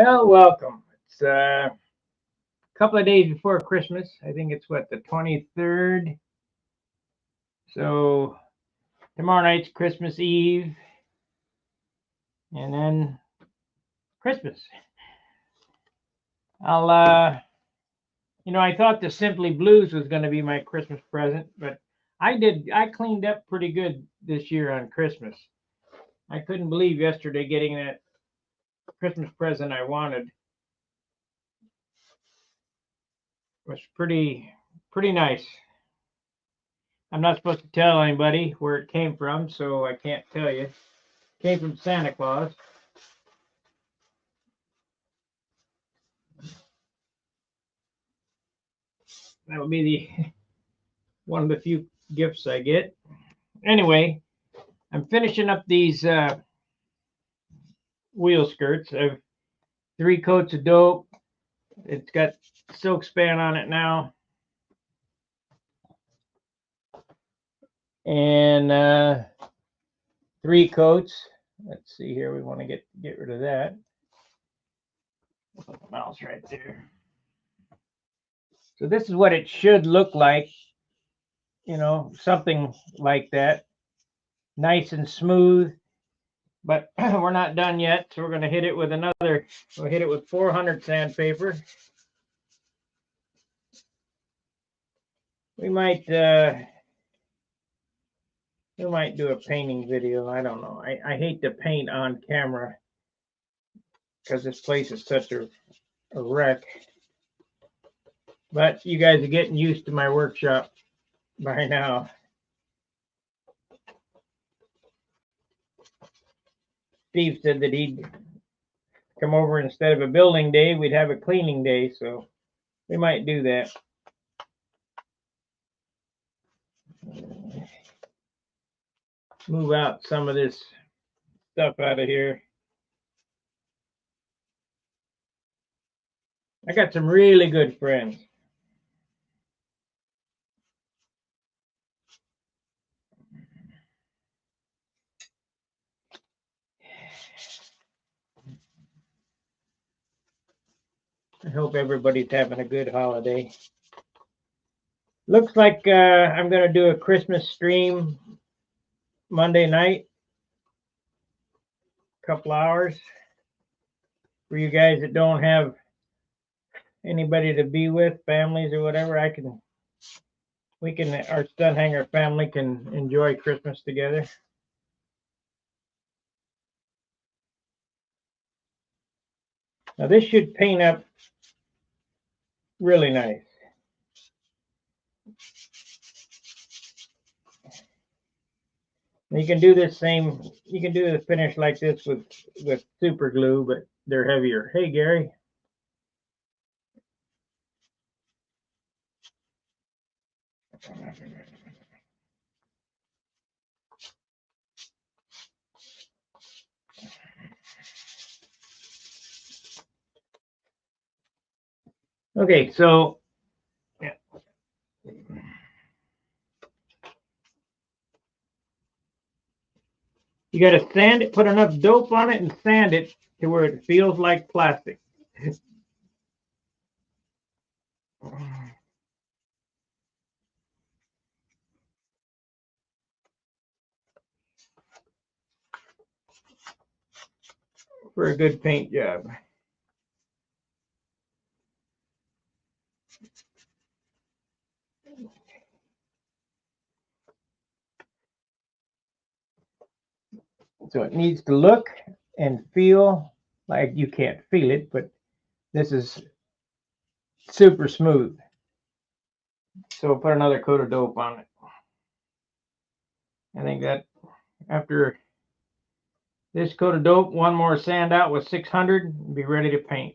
Well, welcome. It's a couple of days before Christmas. I think it's what, the 23rd. So tomorrow night's Christmas Eve, and then Christmas. I thought the Simply Blues was going to be my Christmas present, but I cleaned up pretty good this year on Christmas. I couldn't believe yesterday getting that Christmas present I wanted. It was pretty nice. I'm not supposed to tell anybody where it came from, so I can't tell you. It came from Santa Claus. That would be the one of the few gifts I get. Anyway, I'm finishing up these wheel skirts. I have 3 coats of dope. It's got silk span on it now. And 3 coats. Let's see here. We want to get rid of that. Put the mouse right there. So this is what it should look like. Something like that. Nice and smooth. But we're not done yet, so we're going to hit it with we'll hit it with 400 sandpaper. We might do a painting video. I don't know. I hate to paint on camera because this place is such a wreck. But you guys are getting used to my workshop by now. Steve said that he'd come over instead of a building day, we'd have a cleaning day, so we might do that. Move out some of this stuff out of here. I got some really good friends. I hope everybody's having a good holiday. Looks like I'm going to do a Christmas stream Monday night. A couple hours. For you guys that don't have anybody to be with, families or whatever, our Stud Hangar family can enjoy Christmas together. Now this should paint up really nice. You can do the finish like this with super glue, but they're heavier. Hey, Gary. Okay, so yeah. You got to sand it, put enough dope on it and sand it to where it feels like plastic. For a good paint job. So it needs to look and feel like, you can't feel it, but this is super smooth. So we'll put another coat of dope on it. I think that after this coat of dope, one more sand out with 600, be ready to paint.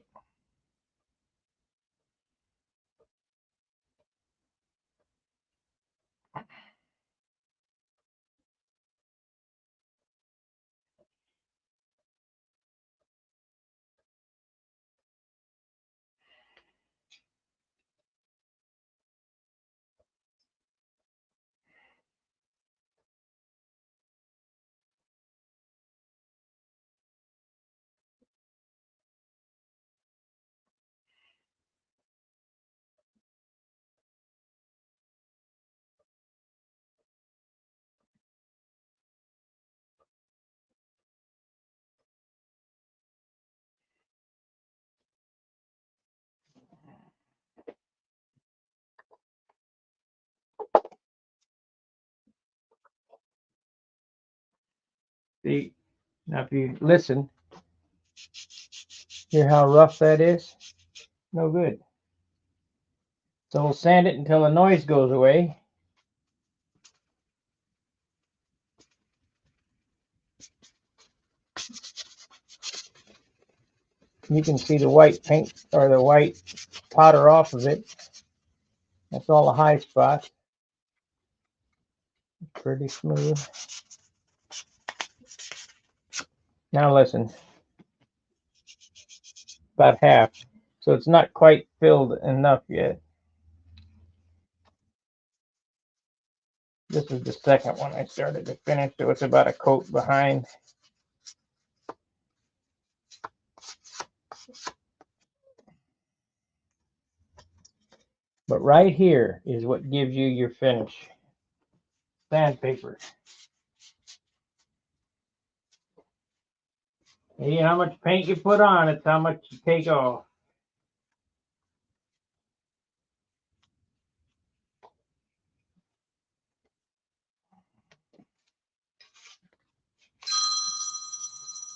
See, now if you listen, hear how rough that is? No good. So we'll sand it until the noise goes away. You can see the white paint or the white powder off of it. That's all the high spots. Pretty smooth. Now listen, about half. So it's not quite filled enough yet. This is the second one I started to finish, so it's about a coat behind. But right here is what gives you your finish. Sandpaper. See how much paint you put on, it's how much you take off.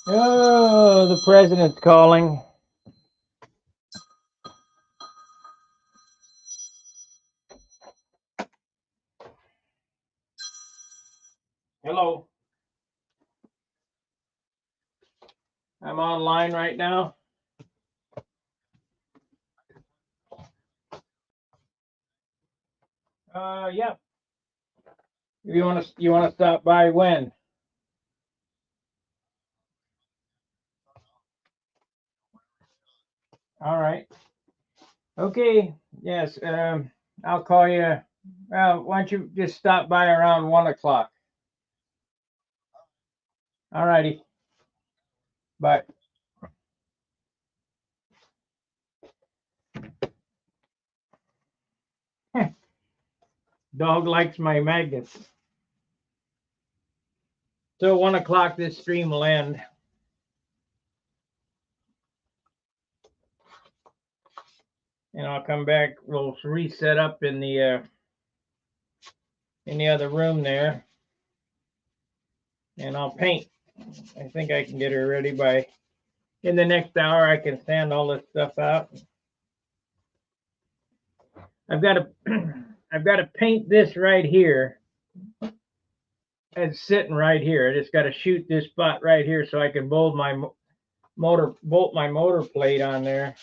Oh, the president's calling. Hello. I'm online right now. Yep. You want to stop by when? All right. Okay. Yes. I'll call you. Well, why don't you just stop by around 1 o'clock? All righty. Bye. Dog likes my magnets. So 1 o'clock, this stream will end, and I'll come back. We'll reset up in the other room there, and I'll paint. I think I can get her ready by in the next hour. I can sand all this stuff out. I've got to I've got to paint this right here. It's sitting right here. I just got to shoot this spot right here so I can bolt my motor plate on there.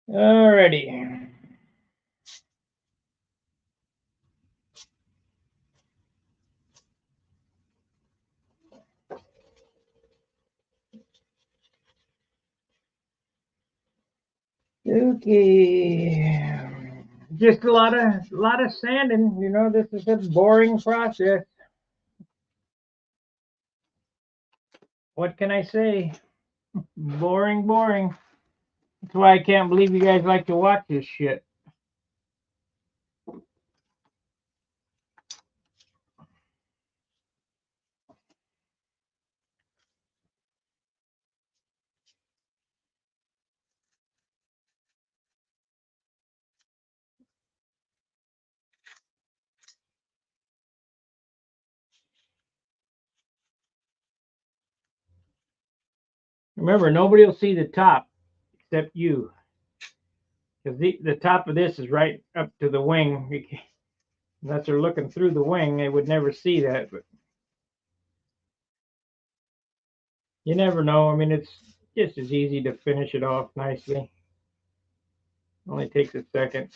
Alrighty. Okay. Just a lot of sanding. You know, this is a boring process. What can I say? Boring, boring. That's why I can't believe you guys like to watch this shit. Remember, nobody will see the top except you. Because the top of this is right up to the wing. Unless they're looking through the wing, they would never see that. But you never know. I mean, it's just as easy to finish it off nicely. Only takes a second.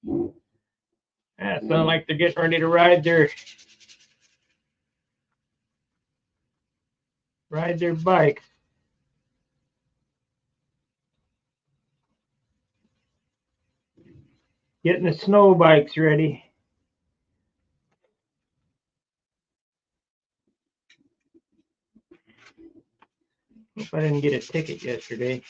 That sounds like they're getting ready to ride their bike. Getting the snow bikes ready. Hope I didn't get a ticket yesterday.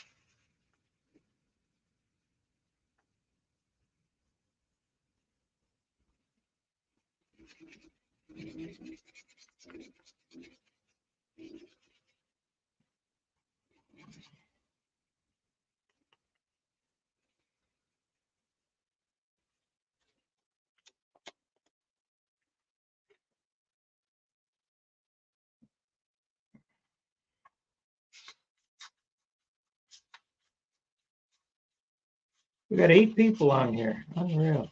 We got 8 people on here. Unreal.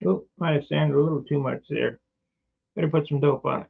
Oh, might have sanded a little too much there. Better put some dope on it.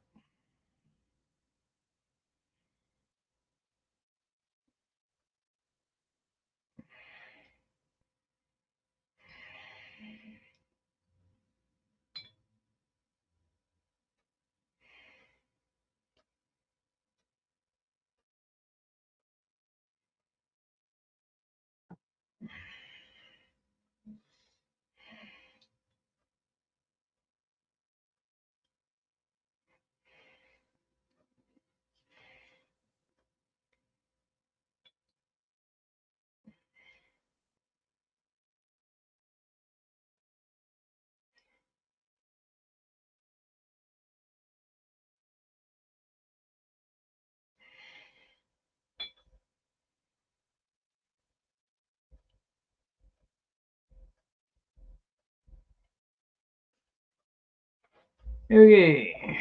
Okay.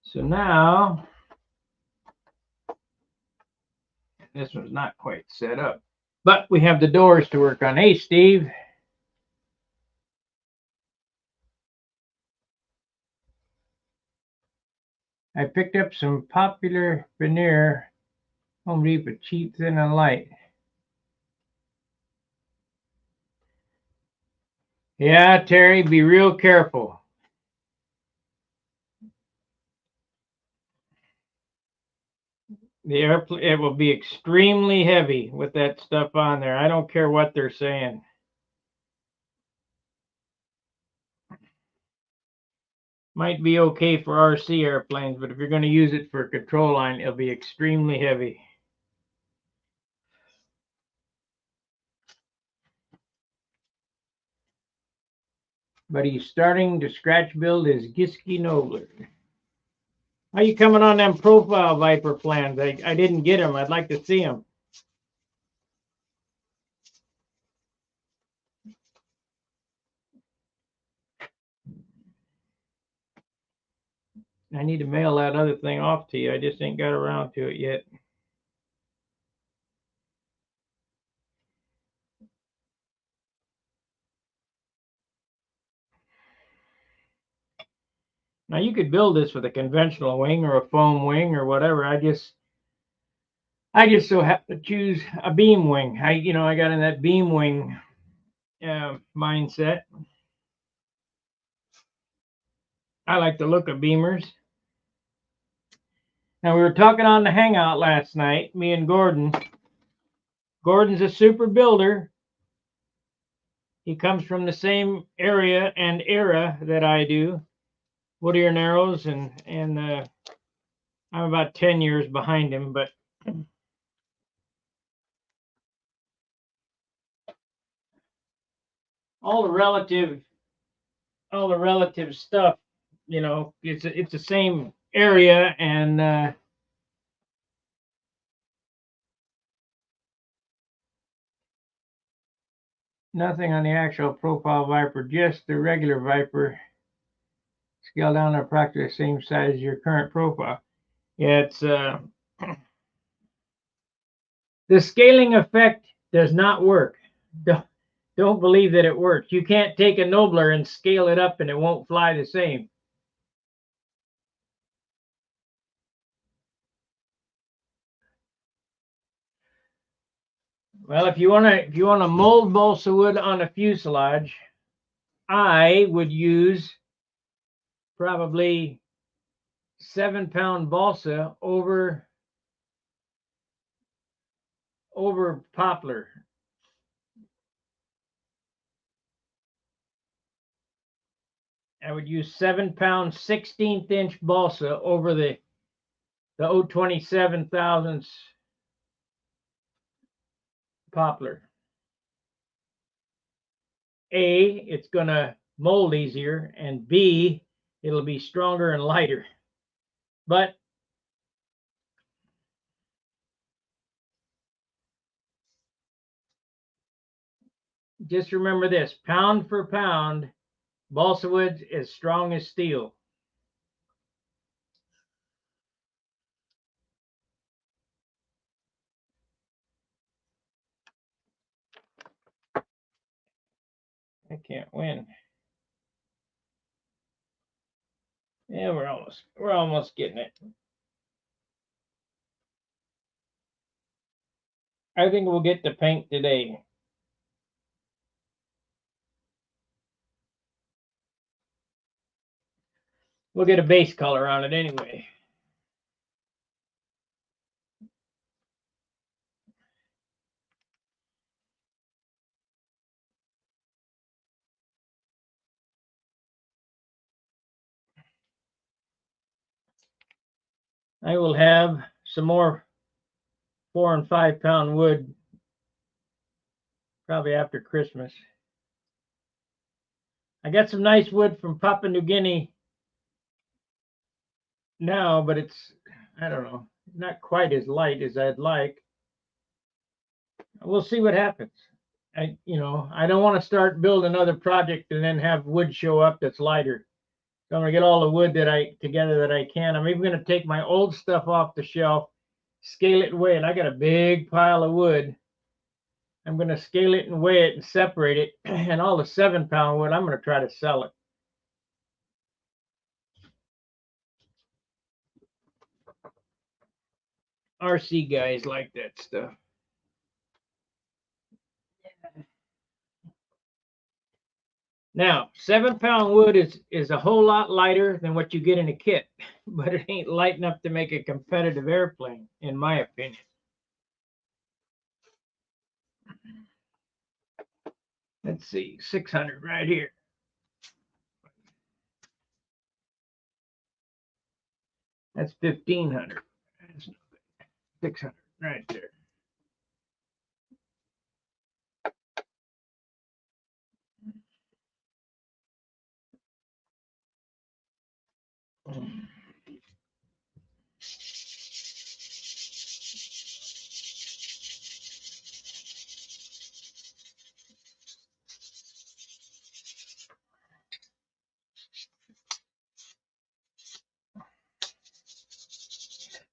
So now, this one's not quite set up, but we have the doors to work on. Hey, Steve. I picked up some popular veneer, Home Depot, cheap, thin, and light. Yeah, Terry, be real careful. The airplane, it will be extremely heavy with that stuff on there. I don't care what they're saying. Might be okay for RC airplanes, but if you're going to use it for a control line, it'll be extremely heavy. But he's starting to scratch build his Giske Nobler. How you coming on them profile Viper plans? I didn't get them. I'd like to see them. I need to mail that other thing off to you. I just ain't got around to it yet. Now you could build this with a conventional wing or a foam wing or whatever. I just so happen to choose a beam wing. I got in that beam wing mindset. I like the look of beamers. Now we were talking on the hangout last night, me and Gordon. Gordon's a super builder. He comes from the same area and era that I do, Whittier Narrows, and I'm about 10 years behind him, but all the relative stuff you know, it's the same area, and nothing on the actual profile Viper, just the regular Viper. Scale down to practically the same size as your current profile. Yeah, it's the scaling effect does not work. Don't, don't believe that it works. You can't take a Nobler and scale it up and it won't fly the same. Well, if you wanna mold balsa wood on a fuselage, I would use probably 7-pound balsa over poplar. I would use 7-pound 16th inch balsa over the 027 thousandths poplar. A, it's gonna mold easier, and B, it'll be stronger and lighter. But just remember this, pound for pound, balsa wood's as strong as steel. I can't win. Yeah, we're almost getting it. I think we'll get the paint today. We'll get a base color on it anyway. I will have some more 4 and 5 pound wood probably after Christmas. I got some nice wood from Papua New Guinea now, but it's, I don't know, not quite as light as I'd like. We'll see what happens. I don't want to start building another project and then have wood show up that's lighter. So I'm gonna get all the wood together that I can. I'm even gonna take my old stuff off the shelf, scale it and weigh it. I got a big pile of wood. I'm gonna scale it and weigh it and separate it. And all the 7-pound wood, I'm gonna try to sell it. RC guys like that stuff. Now, 7-pound wood is a whole lot lighter than what you get in a kit, but it ain't light enough to make a competitive airplane, in my opinion. Let's see, 600 right here. That's 1,500. That's 600 right there.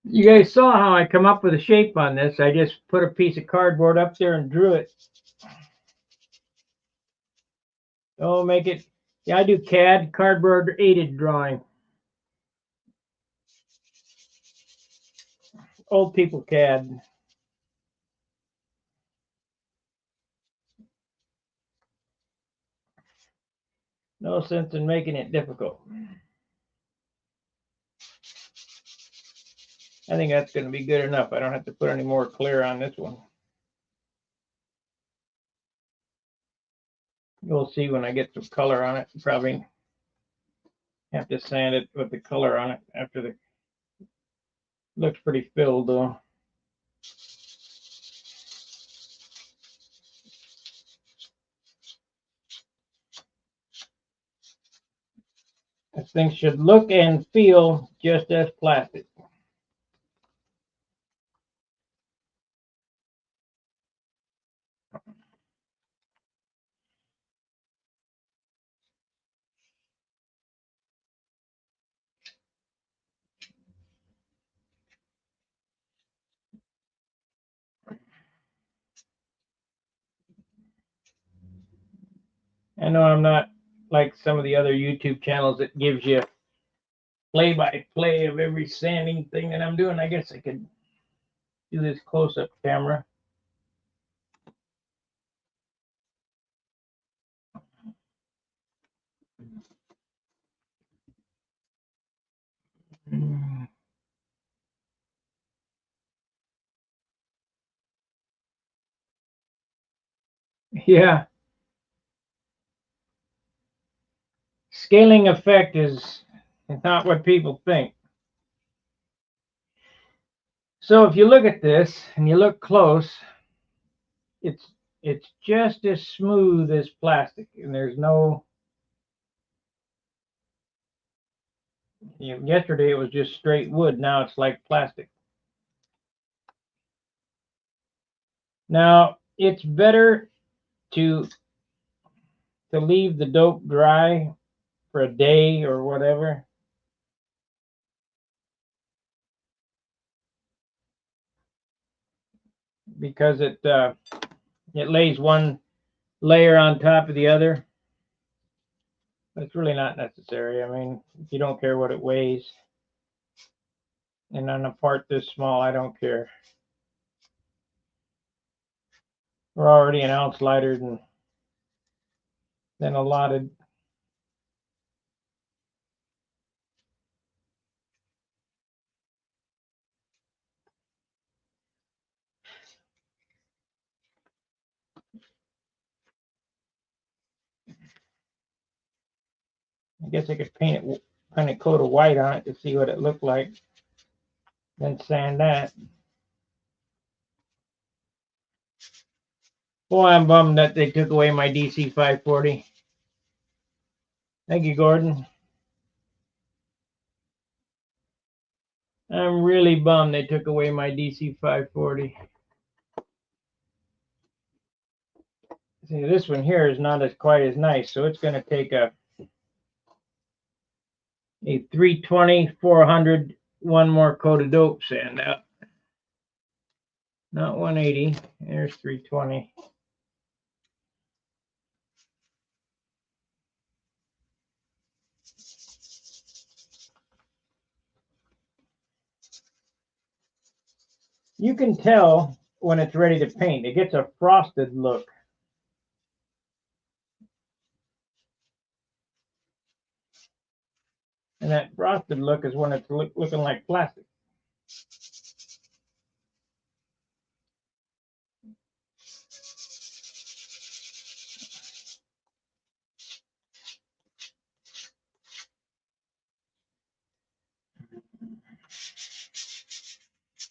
You guys saw how I come up with a shape on this. I just put a piece of cardboard up there and drew it. Oh, make it. Yeah, I do CAD, cardboard aided drawing. Old people CAD. No sense in making it difficult. I think that's going to be good enough. I don't have to put any more clear on this one. You'll see when I get some color on it. Probably have to sand it with the color on it after the. Looks pretty filled though. This thing should look and feel just as plastic. I know I'm not like some of the other YouTube channels that gives you play-by-play of every sanding thing that I'm doing. I guess I could do this close-up camera. Yeah, scaling effect is not what people think. So if you look at this and you look close, it's just as smooth as plastic, and there's no. Yesterday it was just straight wood. Now it's like plastic. Now it's better to leave the dope dry for a day or whatever, because it lays one layer on top of the other. It's really not necessary. I mean, if you don't care what it weighs, and on a part this small, I don't care. We're already an ounce lighter than allotted. I guess I could paint a coat of white on it to see what it looked like, then sand that. Boy, I'm bummed that they took away my DC 540. Thank you, Gordon. I'm really bummed they took away my DC 540. See, this one here is not as quite as nice, so it's going to take a 320, 400, one more coat of dope sand out. Not 180. There's 320. You can tell when it's ready to paint. It gets a frosted look. And that frosted look is when it's looking like plastic.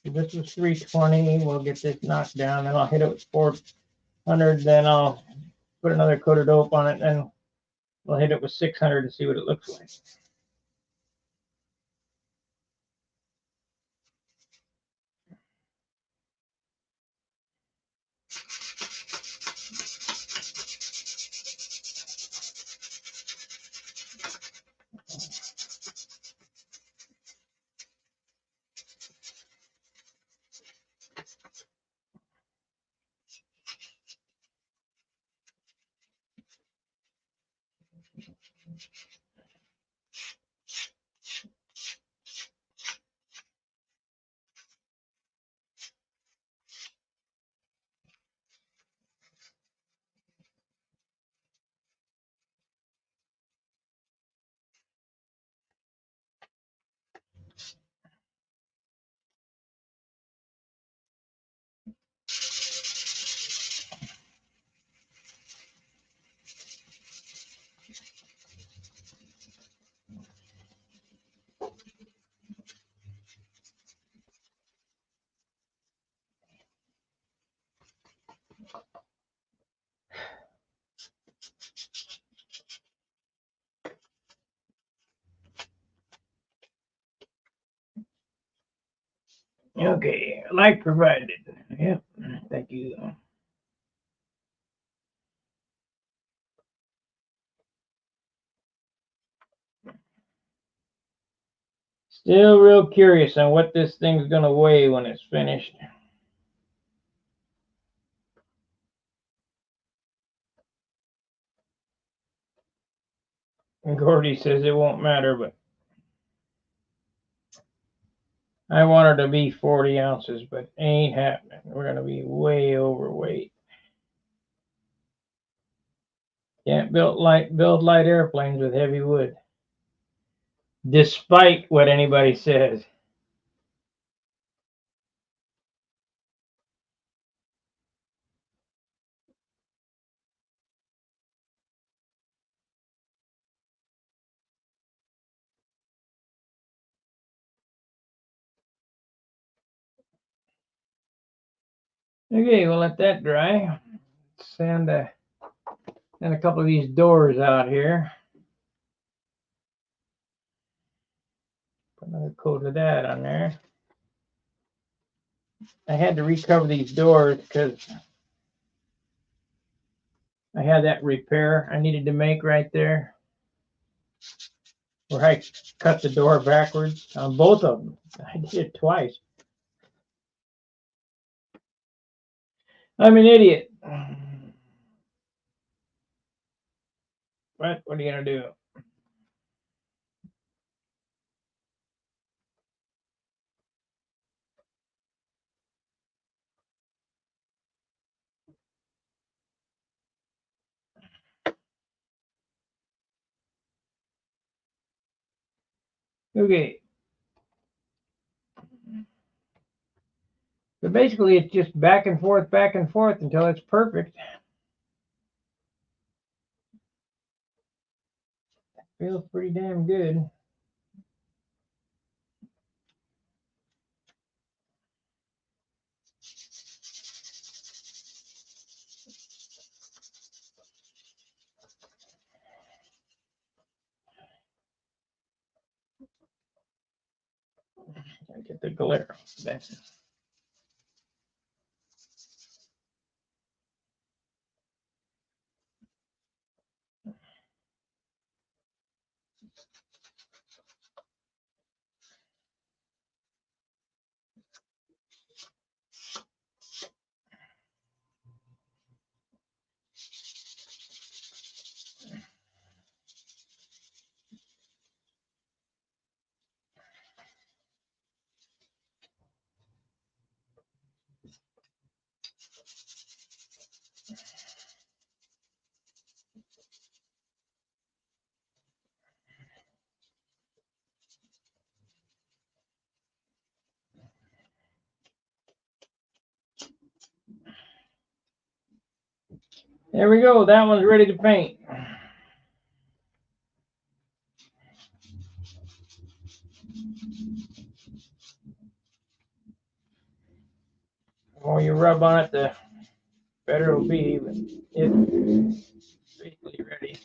This was 320. We'll get this knocked down, then I'll hit it with 400. Then I'll put another coat of dope on it, and we'll hit it with 600 and see what it looks like. Okay, like provided. Yep, thank you. Still real curious on what this thing's gonna weigh when it's finished. And Gordy says it won't matter, but I want her to be 40 ounces, but ain't happening. We're gonna be way overweight. Can't build light airplanes with heavy wood, despite what anybody says. Okay, we'll let that dry. Sand a couple of these doors out here. Put another coat of that on there. I had to recover these doors because I had that repair I needed to make right there, where I cut the door backwards on both of them. I did it twice. I'm an idiot. What are you gonna do? Okay. So basically, it's just back and forth until it's perfect. Feels pretty damn good. I get the glare off that. There we go. That one's ready to paint. The more you rub on it, the better it'll be. But it's basically ready.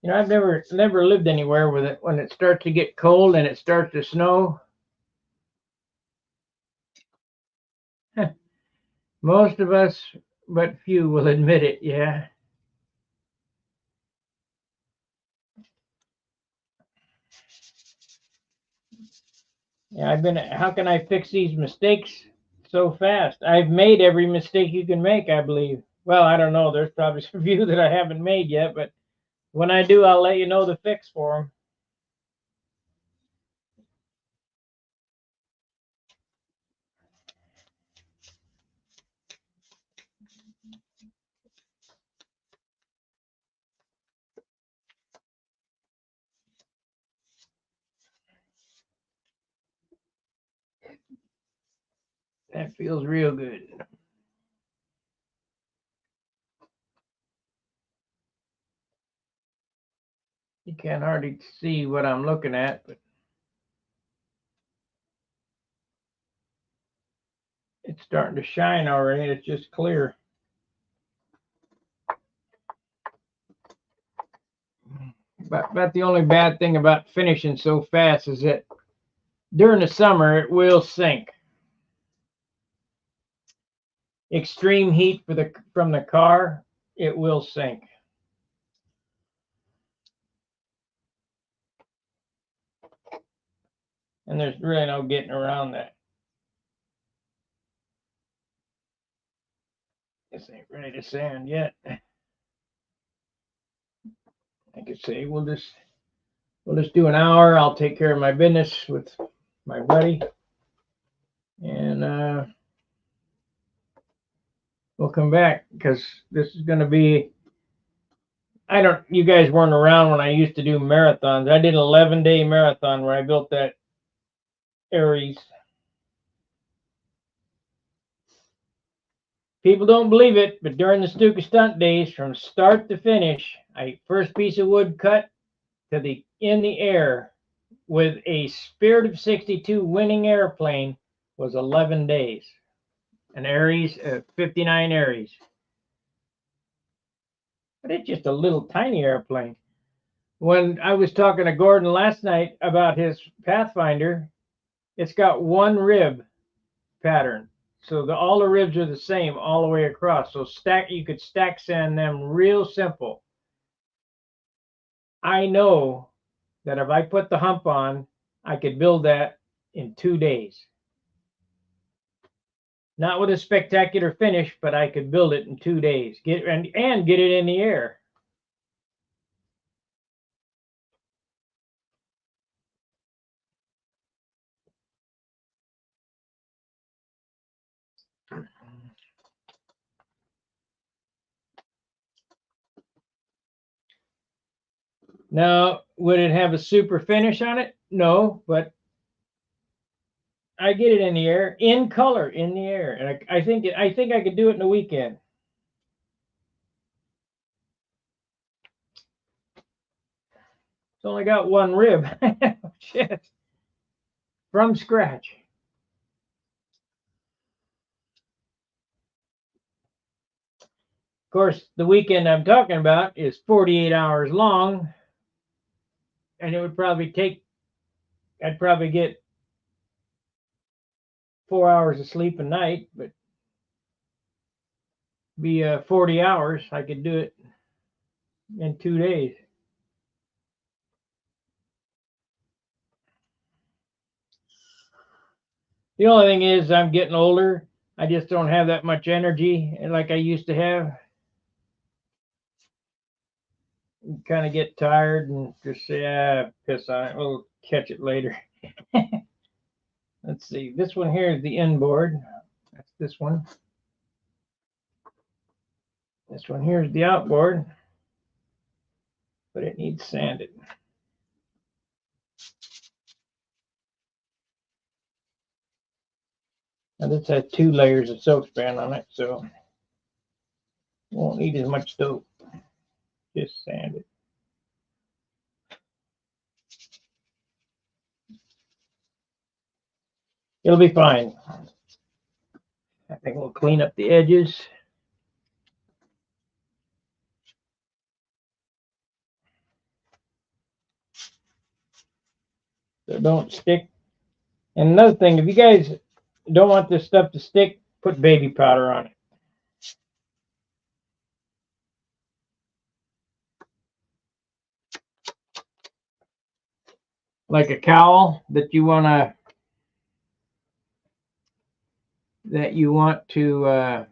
You know, I've never lived anywhere with it when it starts to get cold and it starts to snow. Most of us, but few, will admit it. Yeah. Yeah, I've been. How can I fix these mistakes so fast? I've made every mistake you can make, I believe. Well, I don't know. There's probably some few that I haven't made yet, but when I do, I'll let you know the fix for them. That feels real good. You can't hardly see what I'm looking at, but it's starting to shine already. It's just clear. But the only bad thing about finishing so fast is that during the summer it will sink. Extreme heat from the car, it will sink. And there's really no getting around that. This ain't ready to sand yet. I could say we'll just do an hour. I'll take care of my business with my buddy, and we'll come back because this is going to be. I don't. You guys weren't around when I used to do marathons. I did an 11-day marathon where I built that Aries. People don't believe it, but during the Stuka stunt days, from start to finish, first piece of wood cut to the in the air with a Spirit of 62 winning airplane was 11 days. An Aries, 59 Aries. But it's just a little tiny airplane. When I was talking to Gordon last night about his Pathfinder, it's got one rib pattern. So all the ribs are the same all the way across. So you could stack sand them real simple. I know that if I put the hump on, I could build that in 2 days. Not with a spectacular finish, but I could build it in 2 days. Get it in the air. Now, would it have a super finish on it? No, but I get it in the air, in color, in the air, and I think I could do it in a weekend. It's only got one rib. Shit. From scratch. Of course, the weekend I'm talking about is 48 hours long, and it would probably I'd probably get 4 hours of sleep a night, but be 40 hours. I could do it in 2 days. The only thing is, I'm getting older. I just don't have that much energy like I used to have. Kind of get tired and just say, piss on it. We'll catch it later. Let's see. This one here is the inboard. That's this one. This one here is the outboard, but it needs sanded. Now this has 2 layers of soap span on it, so won't need as much soap. Just sand it. It'll be fine. I think we'll clean up the edges. So don't stick. And another thing, if you guys don't want this stuff to stick, put baby powder on it. Like a cowl that you want to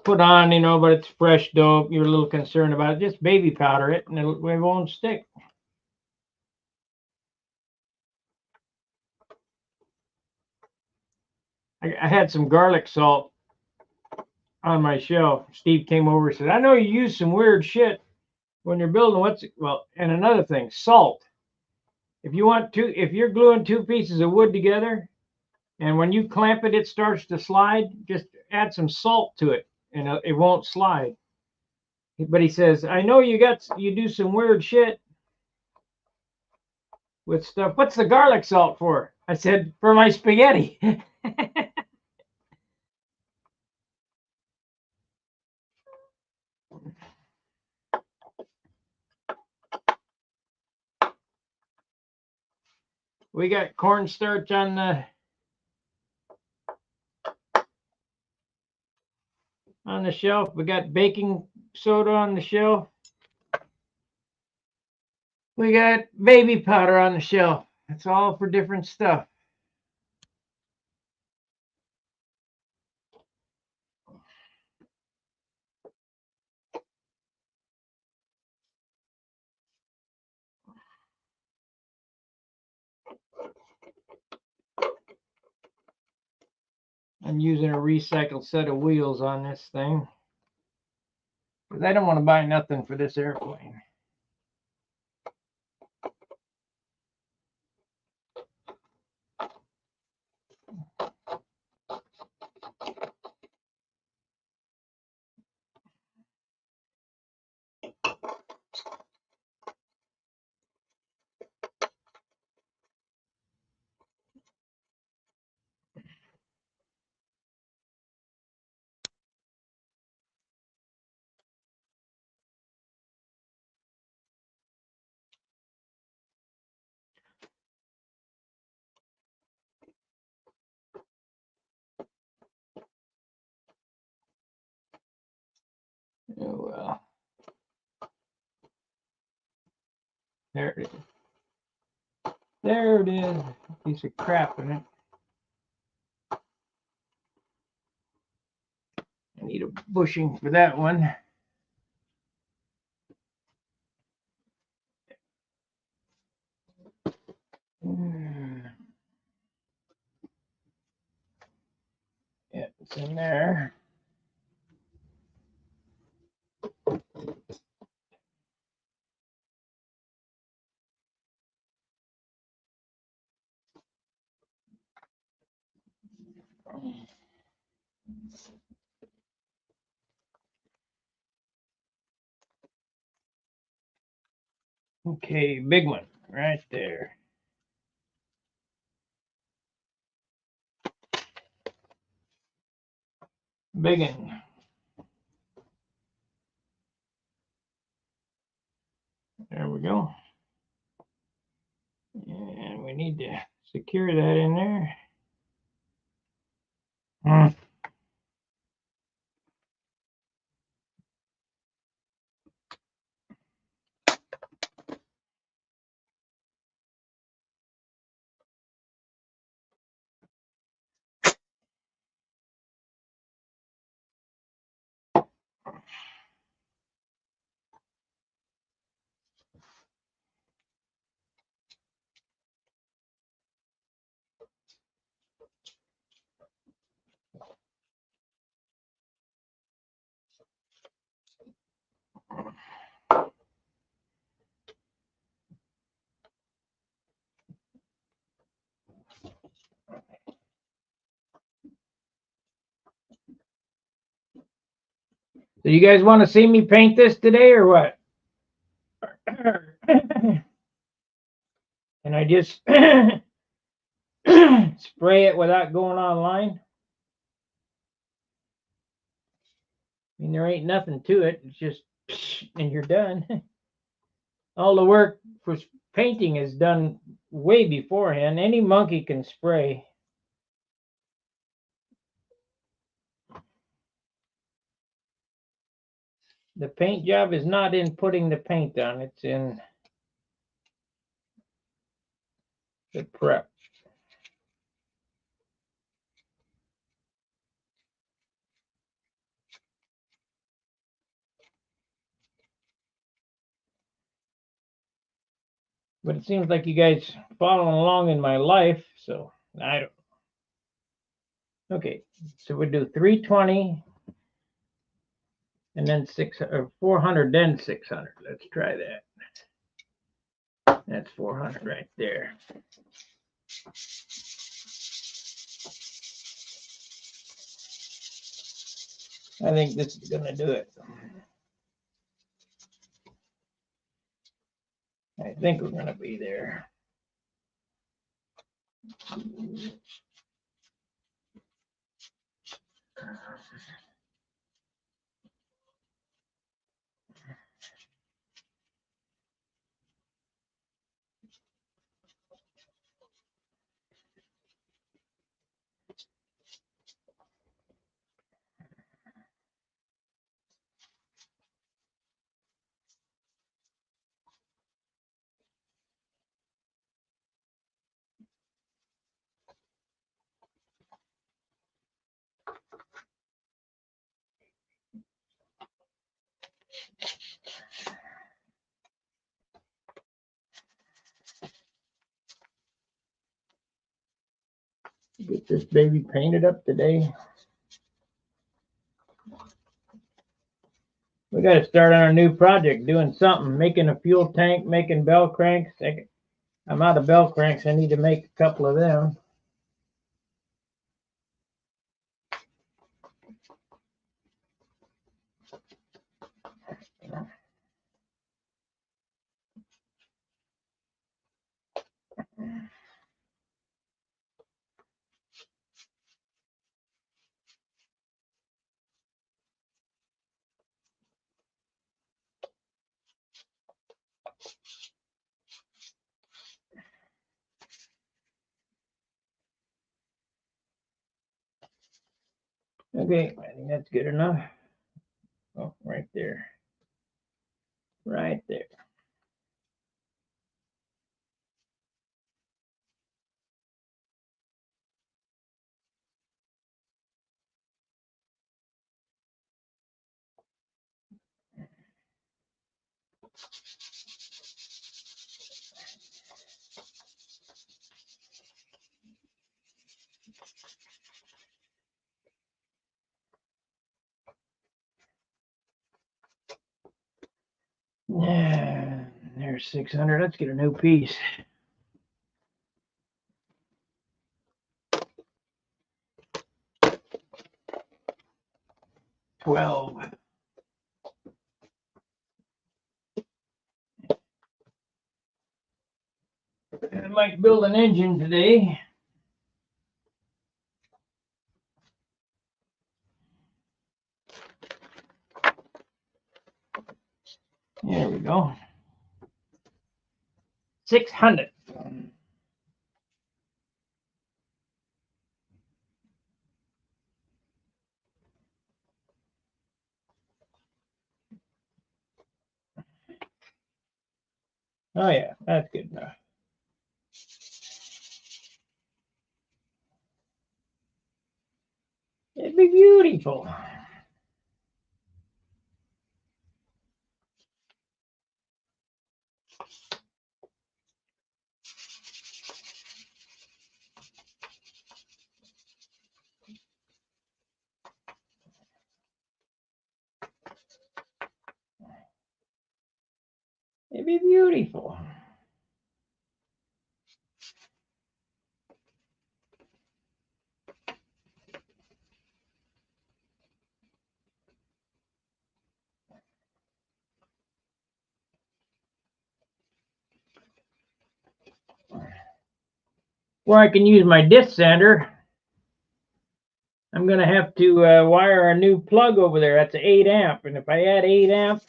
put on, but it's fresh dope. You're a little concerned about it. Just baby powder it, and it won't stick. I had some garlic salt on my shelf. Steve came over and said, "I know you use some weird shit when you're building and another thing, salt. If you're gluing 2 pieces of wood together, and when you clamp it, it starts to slide, just add some salt to it, and it won't slide." But he says, "I know you do some weird shit with stuff. What's the garlic salt for?" I said, "For my spaghetti." We got cornstarch on the shelf. We got baking soda on the shelf. We got baby powder on the shelf. It's all for different stuff. I'm using a recycled set of wheels on this thing because I don't want to buy nothing for this airplane. Oh well. There it is. There it is. Piece of crap in it. I need a bushing for that one. Yeah, it's in there. Okay, big one right there. Big one. There we go. And we need to secure that in there. So you guys want to see me paint this today or what? And I just spray it without going online? I mean, there ain't nothing to it. It's just, and you're done. All the work for painting is done way beforehand. Any monkey can spray. The paint job is not in putting the paint on. It's in the prep. But it seems like you guys following along in my life, so I don't. Okay, so we do 320 and then 400, then 600. Let's try that. That's 400 right there. I think this is gonna do it. I think we're gonna be there. Get this baby painted up today. We got to start on a new project, doing something, making a fuel tank, making bell cranks. I'm out of bell cranks. I need to make a couple of them. Okay, I think that's good enough. Oh, right there. Right there. Yeah, there's 600. Let's get a new piece. 12. I might build an engine today. There we go. 600. Oh yeah, that's good enough. It'd be beautiful. It'd be beautiful. Where I can use my disc sander, I'm going to have to wire a new plug over there. That's an 8 amp. And if I add 8 amp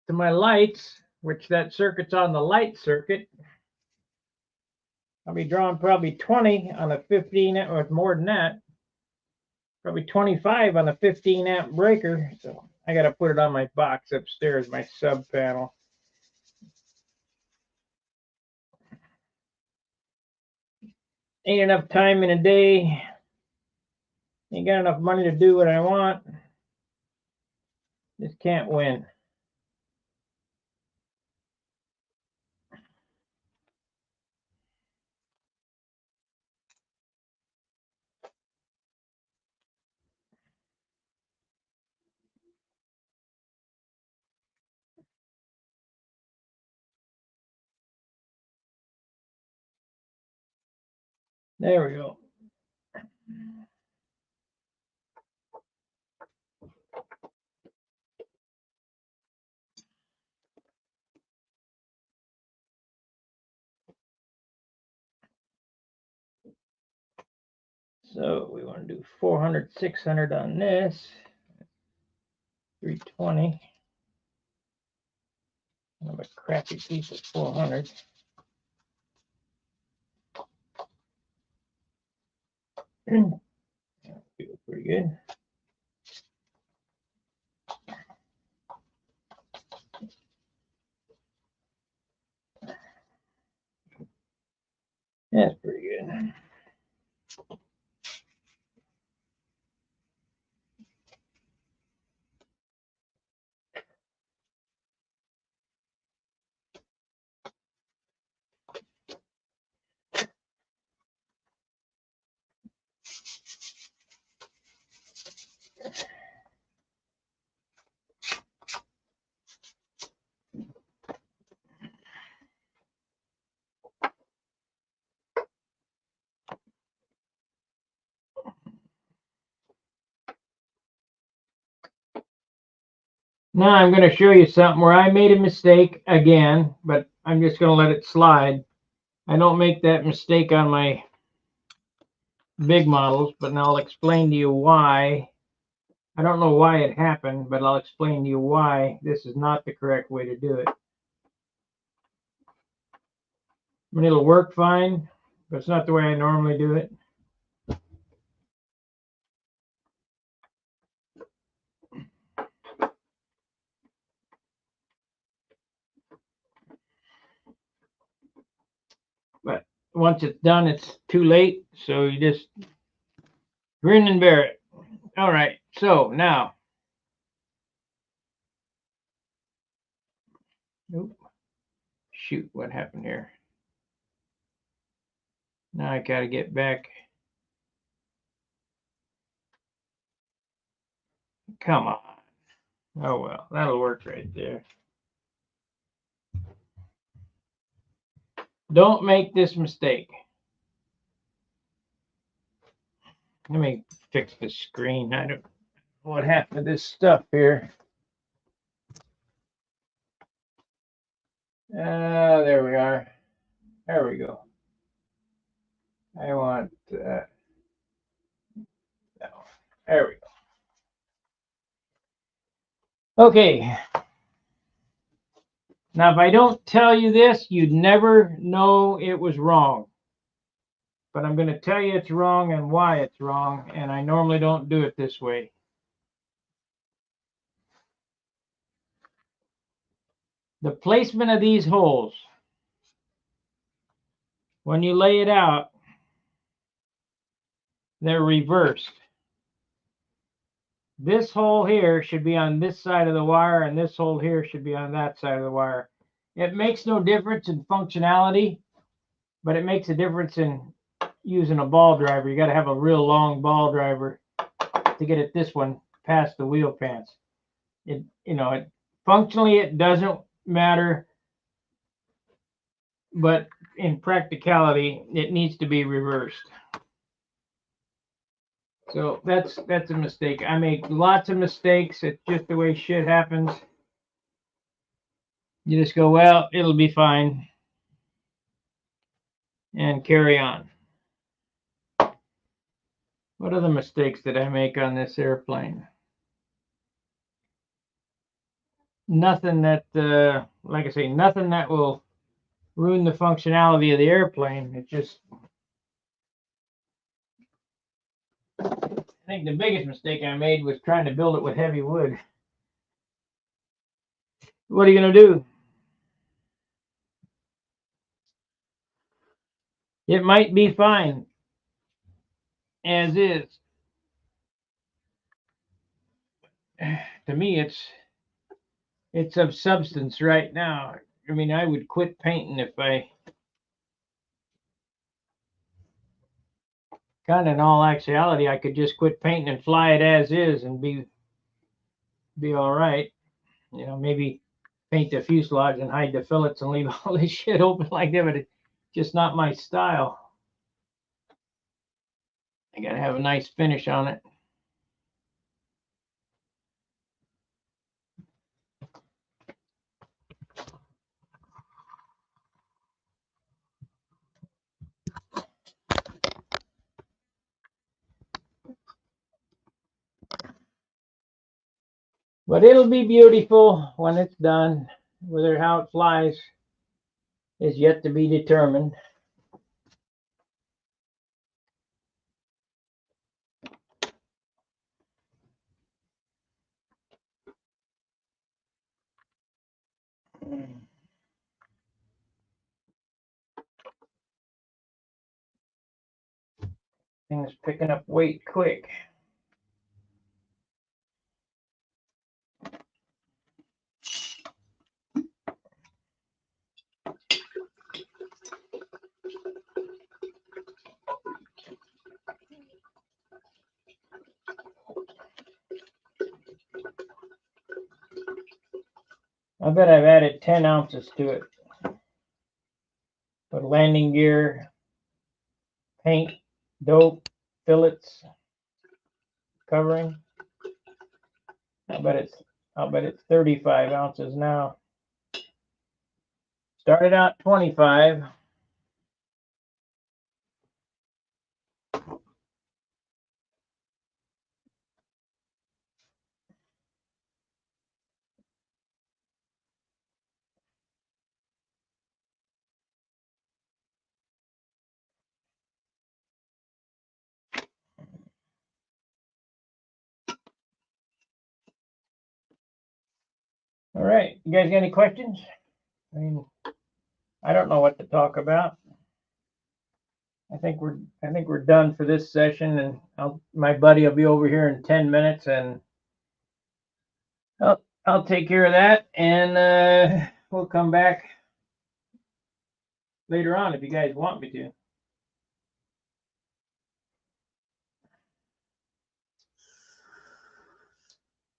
to my lights, which that circuit's on the light circuit, I'll be drawing probably 20 on a 15 amp, or more than that. Probably 25 on a 15 amp breaker. So I got to put it on my box upstairs, my sub panel. Ain't enough time in a day. Ain't got enough money to do what I want. Just can't win. There we go. So we want to do 400, 600 on this. 320. I have a crappy piece of 400. Feels pretty good. That's pretty good. Now I'm going to show you something where I made a mistake again, but I'm just going to let it slide. I don't make that mistake on my big models, but now I'll explain to you why. I don't know why it happened, but I'll explain to you why this is not the correct way to do it. I mean, it'll work fine, but it's not the way I normally do it. But once it's done, it's too late, so you just grin and bear it. All right, so now, oop, shoot, what happened here? Now I got to get back. Come on. Oh, well, that'll work right there. Don't make this mistake. Let me fix the screen. I don't know what happened to this stuff here. There we are. There we go. I want that. There we go. Okay. Now, if I don't tell you this, you'd never know it was wrong. But I'm going to tell you it's wrong and why it's wrong, and I normally don't do it this way. The placement of these holes, when you lay it out, they're reversed. This hole here should be on this side of the wire, and this hole here should be on that side of the wire. It makes no difference in functionality, but it makes a difference in using a ball driver. You got to have a real long ball driver to get it this one past the wheel pants. Functionally it doesn't matter, but in practicality it needs to be reversed. So that's a mistake. I make lots of mistakes. It's just the way shit happens. You just go, well, it'll be fine, and carry on. What other mistakes did I make on this airplane? Nothing that, like I say, nothing that will ruin the functionality of the airplane. It just, I think the biggest mistake I made was trying to build it with heavy wood. What are you going to do? It might be fine as is. To me, it's of substance right now. I mean, I would quit painting if I, kind of in all actuality, I could just quit painting and fly it as is and be all right. Maybe paint the fuselage and hide the fillets and leave all this shit open like that, but it's just not my style. I gotta have a nice finish on it. But it'll be beautiful when it's done. Whether how it flies is yet to be determined. Things picking up weight quick. I bet I've added 10 ounces to it. With landing gear, paint, dope, fillets, covering. I bet it's I'll bet it's 35 ounces now. Started out 25. All right, you guys got any questions? I mean, I don't know what to talk about. I think we're done for this session, and my buddy will be over here in 10 minutes, and I'll take care of that, and we'll come back later on if you guys want me to.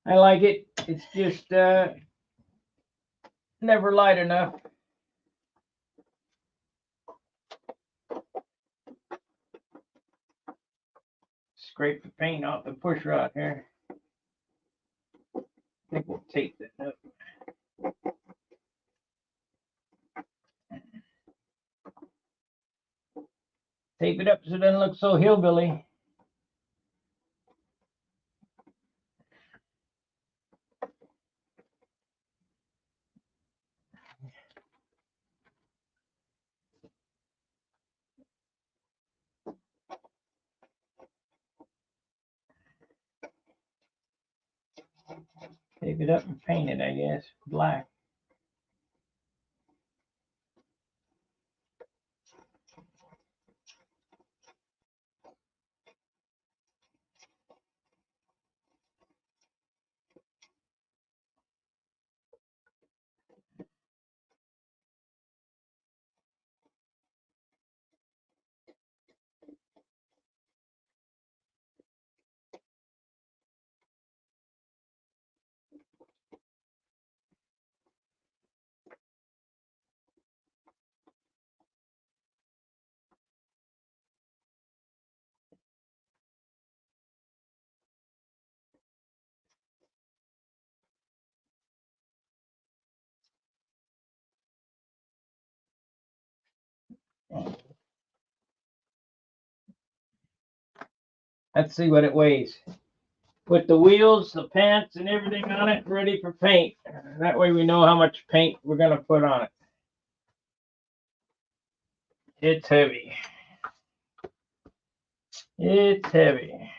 I like it. It's just never light enough. Scrape the paint off the push rod here. I think we'll tape that up. Tape it up so it doesn't look so hillbilly. Tape it up and paint it, I guess, black. Let's see what it weighs. With the wheels, the pants, and everything on it, ready for paint. That way we know how much paint we're going to put on it. It's heavy. It's heavy.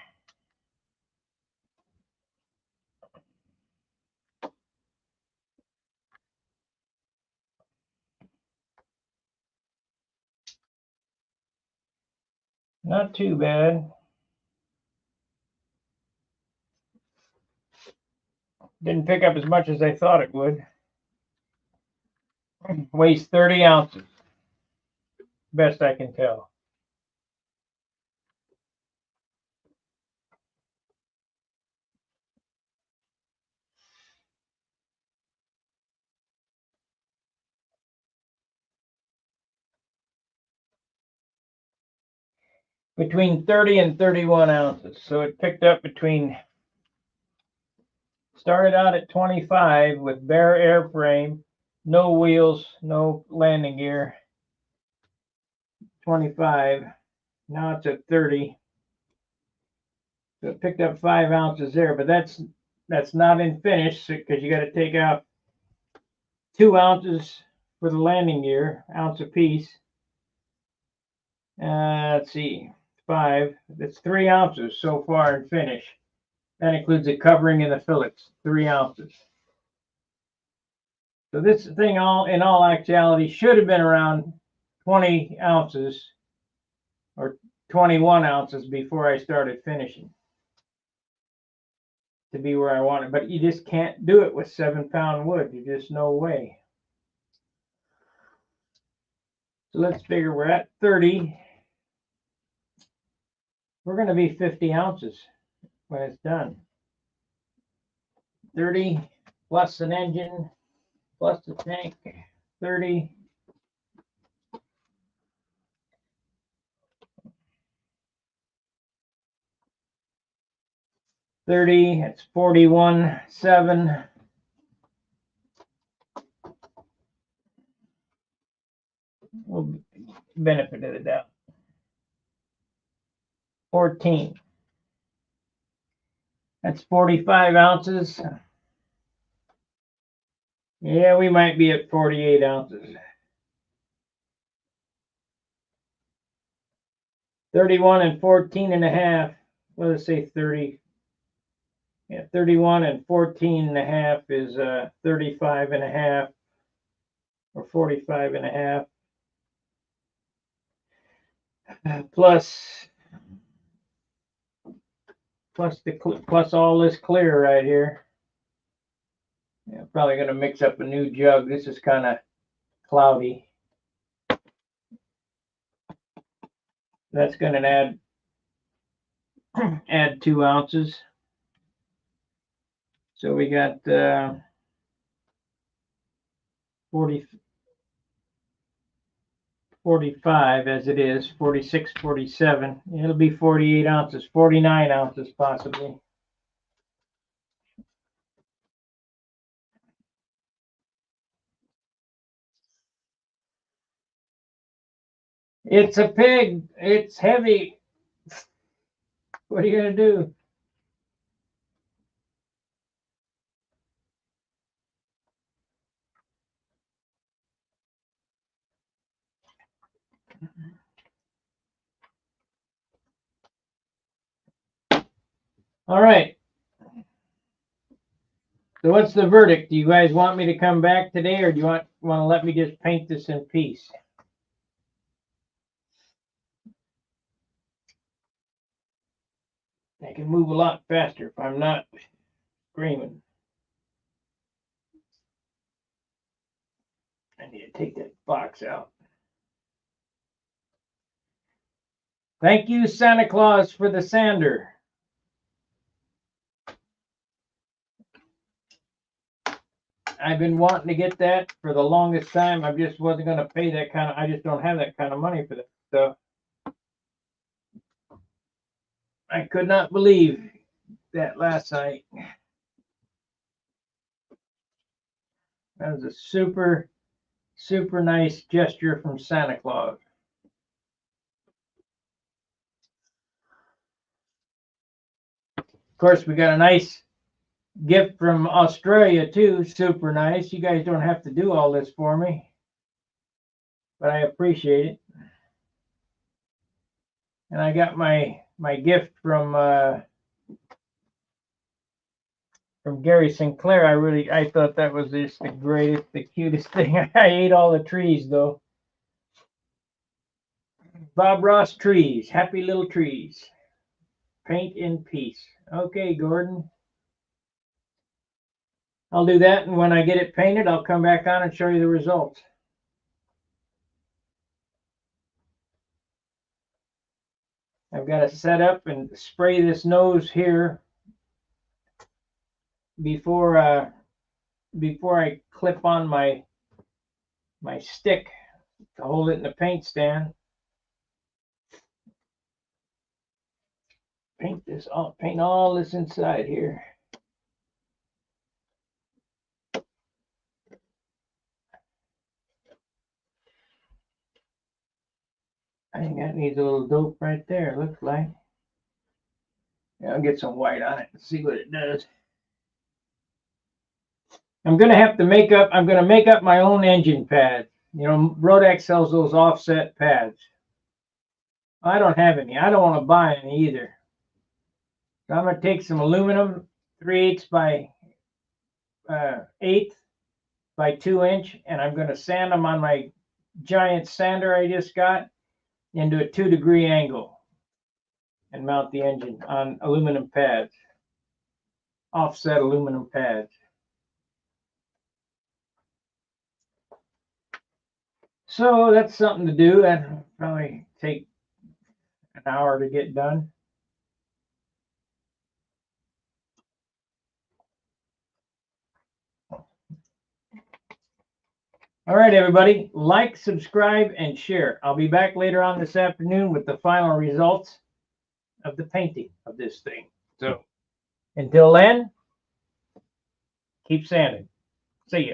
Not too bad. Didn't pick up as much as I thought it would. Weighs 30 ounces. Best I can tell. Between 30 and 31 ounces. So it picked up started out at 25 with bare airframe, no wheels, no landing gear. 25. Now it's at 30. So it picked up 5 ounces there, but that's not in finish because you got to take out 2 ounces for the landing gear, ounce a piece. Let's see, 5. That's 3 ounces so far in finish. That includes the covering and the fillets, 3 ounces. So this thing, in all actuality, should have been around 20 ounces or 21 ounces before I started finishing to be where I want it. But you just can't do it with 7-pound wood. There's just no way. So let's figure we're at 30. We're going to be 50 ounces when it's done. 30 plus an engine plus the tank. 30. 30, it's 41.7. Well, benefit of the doubt. 14. That's 45 ounces. Yeah, we might be at 48 ounces. 31 and 14 and a half. Let's say 30. Yeah, 31 and 14 and a half is 35 and a half, or 45 and a half. Plus all this clear right here. Yeah, probably going to mix up a new jug. This is kind of cloudy. That's going to add 2 ounces. So we got 45 as it is, 46, 47. It'll be 48 ounces, 49 ounces possibly. It's a pig. It's heavy. What are you going to do? All right. So what's the verdict? Do you guys want me to come back today, or do you want to let me just paint this in peace? I can move a lot faster if I'm not screaming. I need to take that box out. Thank you, Santa Claus, for the sander. I've been wanting to get that for the longest time. I just wasn't going to pay that kind of, I just don't have that kind of money for that stuff. I could not believe that last night. That was a super, super nice gesture from Santa Claus. Of course, we got a nice gift from Australia too. Super nice. You guys don't have to do all this for me, but I appreciate it. And I got my gift from Gary Sinclair. I thought that was just the greatest, the cutest thing. I ate all the trees though. Bob Ross trees, happy little trees. Paint in peace. Okay, Gordon. I'll do that, and when I get it painted, I'll come back on and show you the results. I've got to set up and spray this nose here before I clip on my stick to hold it in the paint stand. Paint all this inside here. I think that needs a little dope right there, looks like. Yeah, I'll get some white on it and see what it does. I'm going to make up my own engine pad. You know, Rodex sells those offset pads. I don't have any. I don't want to buy any either. So I'm going to take some aluminum, 3/8 by 1/8 by 2-inch, and I'm going to sand them on my giant sander I just got into a 2-degree angle and mount the engine on aluminum pads, offset aluminum pads. So that's something to do. That'll probably take an hour to get done. All right, everybody, like, subscribe, and share. I'll be back later on this afternoon with the final results of the painting of this thing. So until then, keep sanding. See ya.